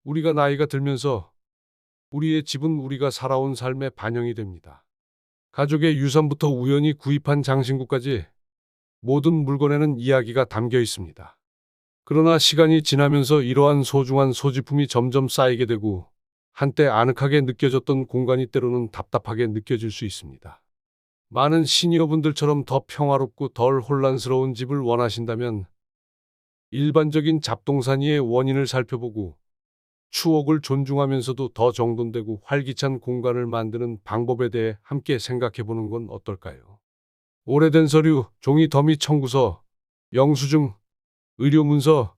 우리가 나이가 들면서 우리의 집은 우리가 살아온 삶의 반영이 됩니다. 가족의 유산부터 우연히 구입한 장신구까지 모든 물건에는 이야기가 담겨 있습니다. 그러나 시간이 지나면서 이러한 소중한 소지품이 점점 쌓이게 되고 한때 아늑하게 느껴졌던 공간이 때로는 답답하게 느껴질 수 있습니다. 많은 시니어분들처럼 더 평화롭고 덜 혼란스러운 집을 원하신다면 일반적인 잡동사니의 원인을 살펴보고 추억을 존중하면서도 더 정돈되고 활기찬 공간을 만드는 방법에 대해 함께 생각해 보는 건 어떨까요? 오래된 서류, 종이 더미 청구서, 영수증, 의료 문서,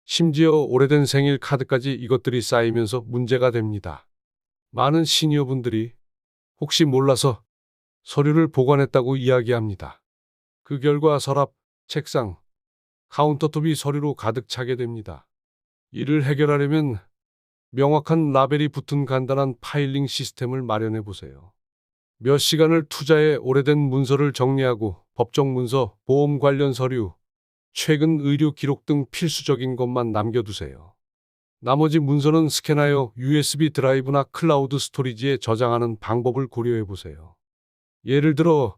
심지어 오래된 생일 카드까지 이것들이 쌓이면서 문제가 됩니다. 많은 시니어분들이 혹시 몰라서 서류를 보관했다고 이야기합니다. 그 결과 서랍, 책상, 카운터톱이 서류로 가득 차게 됩니다. 이를 해결하려면 명확한 라벨이 붙은 간단한 파일링 시스템을 마련해 보세요. 몇 시간을 투자해 오래된 문서를 정리하고 법정 문서, 보험 관련 서류, 최근 의료 기록 등 필수적인 것만 남겨두세요. 나머지 문서는 스캔하여 USB 드라이브나 클라우드 스토리지에 저장하는 방법을 고려해 보세요. 예를 들어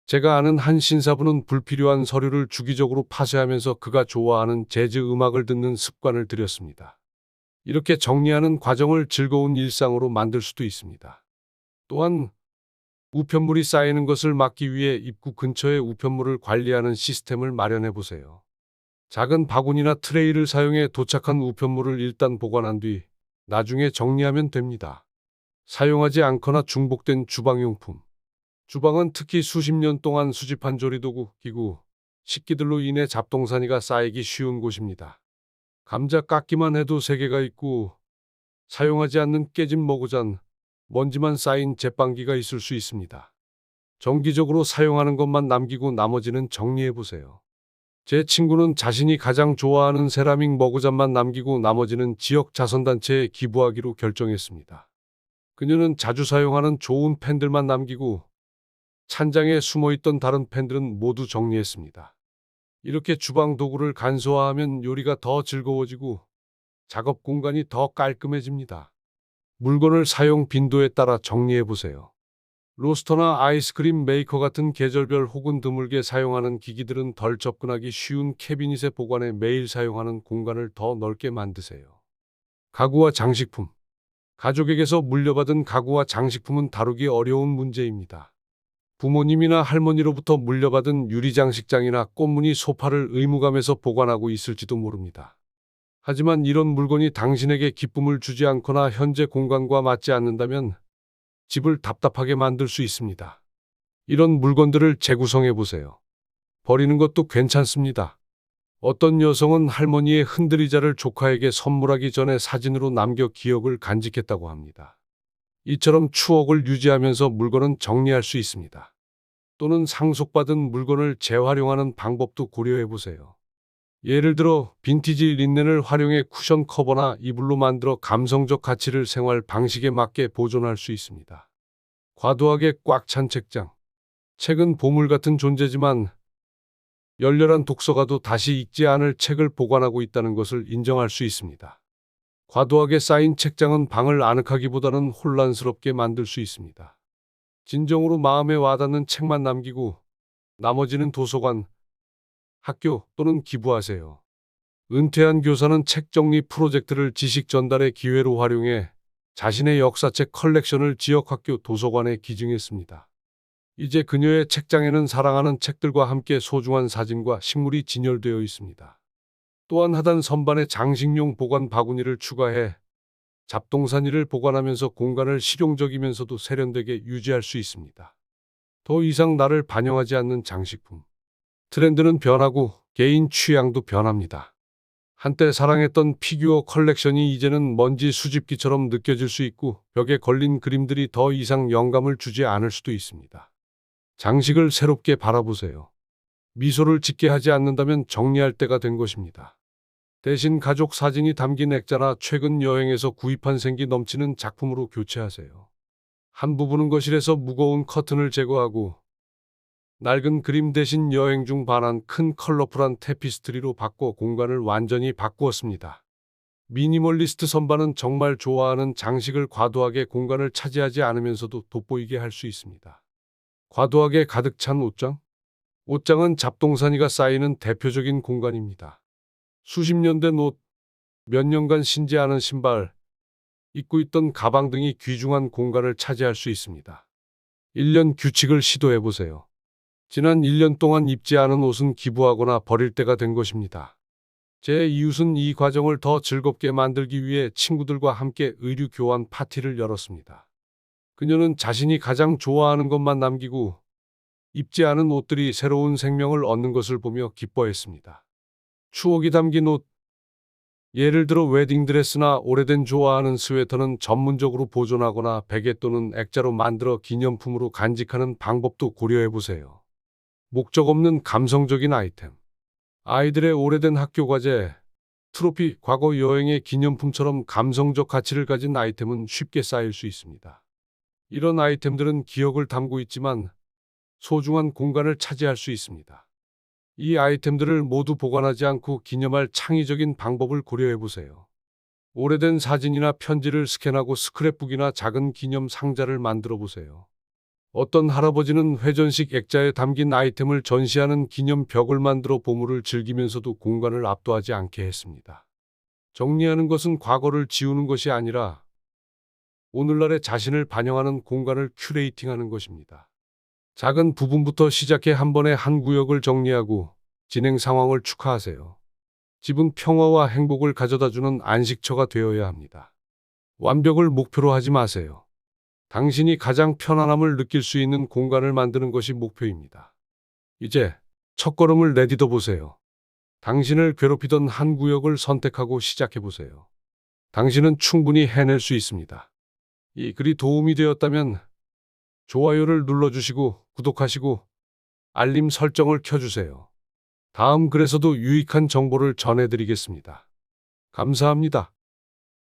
제가 아는 한 신사부는 불필요한 서류를 주기적으로 파쇄하면서 그가 좋아하는 재즈 음악을 듣는 습관을 들였습니다. 이렇게 정리하는 과정을 즐거운 일상으로 만들 수도 있습니다. 또한 우편물이 쌓이는 것을 막기 위해 입구 근처에 우편물을 관리하는 시스템을 마련해 보세요. 작은 바구니나 트레이를 사용해 도착한 우편물을 일단 보관한 뒤 나중에 정리하면 됩니다. 사용하지 않거나 중복된 주방용품. 주방은 특히 수십 년 동안 수집한 조리도구, 기구, 식기들로 인해 잡동사니가 쌓이기 쉬운 곳입니다. 감자 깎기만 해도 3개가 있고 사용하지 않는 깨진 머그잔, 먼지만 쌓인 제빵기가 있을 수 있습니다. 정기적으로 사용하는 것만 남기고 나머지는 정리해 보세요. 제 친구는 자신이 가장 좋아하는 세라믹 머그잔만 남기고 나머지는 지역 자선단체에 기부하기로 결정했습니다. 그녀는 자주 사용하는 좋은 펜들만 남기고 찬장에 숨어있던 다른 펜들은 모두 정리했습니다. 이렇게 주방 도구를 간소화하면 요리가 더 즐거워지고 작업 공간이 더 깔끔해집니다. 물건을 사용 빈도에 따라 정리해 보세요. 로스터나 아이스크림 메이커 같은 계절별 혹은 드물게 사용하는 기기들은 덜 접근하기 쉬운 캐비닛에 보관해 매일 사용하는 공간을 더 넓게 만드세요. 가구와 장식품. 가족에게서 물려받은 가구와 장식품은 다루기 어려운 문제입니다. 부모님이나 할머니로부터 물려받은 유리장식장이나 꽃무늬 소파를 의무감에서 보관하고 있을지도 모릅니다. 하지만 이런 물건이 당신에게 기쁨을 주지 않거나 현재 공간과 맞지 않는다면 집을 답답하게 만들 수 있습니다. 이런 물건들을 재구성해 보세요. 버리는 것도 괜찮습니다. 어떤 여성은 할머니의 흔들의자를 조카에게 선물하기 전에 사진으로 남겨 기억을 간직했다고 합니다. 이처럼 추억을 유지하면서 물건은 정리할 수 있습니다. 또는 상속받은 물건을 재활용하는 방법도 고려해 보세요. 예를 들어 빈티지 린넨을 활용해 쿠션 커버나 이불로 만들어 감성적 가치를 생활 방식에 맞게 보존할 수 있습니다. 과도하게 꽉 찬 책장. 책은 보물 같은 존재지만 열렬한 독서가도 다시 읽지 않을 책을 보관하고 있다는 것을 인정할 수 있습니다. 과도하게 쌓인 책장은 방을 아늑하기보다는 혼란스럽게 만들 수 있습니다. 진정으로 마음에 와닿는 책만 남기고 나머지는 도서관, 학교 또는 기부하세요. 은퇴한 교사는 책 정리 프로젝트를 지식 전달의 기회로 활용해 자신의 역사책 컬렉션을 지역 학교 도서관에 기증했습니다. 이제 그녀의 책장에는 사랑하는 책들과 함께 소중한 사진과 식물이 진열되어 있습니다. 또한 하단 선반에 장식용 보관 바구니를 추가해 잡동사니를 보관하면서 공간을 실용적이면서도 세련되게 유지할 수 있습니다. 더 이상 나를 반영하지 않는 장식품. 트렌드는 변하고 개인 취향도 변합니다. 한때 사랑했던 피규어 컬렉션이 이제는 먼지 수집기처럼 느껴질 수 있고 벽에 걸린 그림들이 더 이상 영감을 주지 않을 수도 있습니다. 장식을 새롭게 바라보세요. 미소를 짓게 하지 않는다면 정리할 때가 된 것입니다. 대신 가족 사진이 담긴 액자나 최근 여행에서 구입한 생기 넘치는 작품으로 교체하세요. 한 부분은 거실에서 무거운 커튼을 제거하고 낡은 그림 대신 여행 중 반한 큰 컬러풀한 테피스트리로 바꿔 공간을 완전히 바꾸었습니다. 미니멀리스트 선반은 정말 좋아하는 장식을 과도하게 공간을 차지하지 않으면서도 돋보이게 할 수 있습니다. 과도하게 가득 찬 옷장? 옷장은 잡동사니가 쌓이는 대표적인 공간입니다. 수십 년 된 옷, 몇 년간 신지 않은 신발, 입고 있던 가방 등이 귀중한 공간을 차지할 수 있습니다. 1년 규칙을 시도해 보세요. 지난 1년 동안 입지 않은 옷은 기부하거나 버릴 때가 된 것입니다. 제 이웃은 이 과정을 더 즐겁게 만들기 위해 친구들과 함께 의류 교환 파티를 열었습니다. 그녀는 자신이 가장 좋아하는 것만 남기고 입지 않은 옷들이 새로운 생명을 얻는 것을 보며 기뻐했습니다. 추억이 담긴 옷, 예를 들어 웨딩드레스나 오래된 좋아하는 스웨터는 전문적으로 보존하거나 베개 또는 액자로 만들어 기념품으로 간직하는 방법도 고려해 보세요. 목적 없는 감성적인 아이템. 아이들의 오래된 학교 과제, 트로피, 과거 여행의 기념품처럼 감성적 가치를 가진 아이템은 쉽게 쌓일 수 있습니다. 이런 아이템들은 기억을 담고 있지만 소중한 공간을 차지할 수 있습니다. 이 아이템들을 모두 보관하지 않고 기념할 창의적인 방법을 고려해 보세요. 오래된 사진이나 편지를 스캔하고 스크랩북이나 작은 기념 상자를 만들어 보세요. 어떤 할아버지는 회전식 액자에 담긴 아이템을 전시하는 기념벽을 만들어 보물을 즐기면서도 공간을 압도하지 않게 했습니다. 정리하는 것은 과거를 지우는 것이 아니라 오늘날의 자신을 반영하는 공간을 큐레이팅하는 것입니다. 작은 부분부터 시작해 한 번에 한 구역을 정리하고 진행 상황을 축하하세요. 집은 평화와 행복을 가져다주는 안식처가 되어야 합니다. 완벽을 목표로 하지 마세요. 당신이 가장 편안함을 느낄 수 있는 공간을 만드는 것이 목표입니다. 이제 첫걸음을 내딛어 보세요. 당신을 괴롭히던 한 구역을 선택하고 시작해 보세요. 당신은 충분히 해낼 수 있습니다. 이 글이 도움이 되었다면 좋아요를 눌러주시고 구독하시고 알림 설정을 켜주세요. 다음 글에서도 유익한 정보를 전해드리겠습니다. 감사합니다.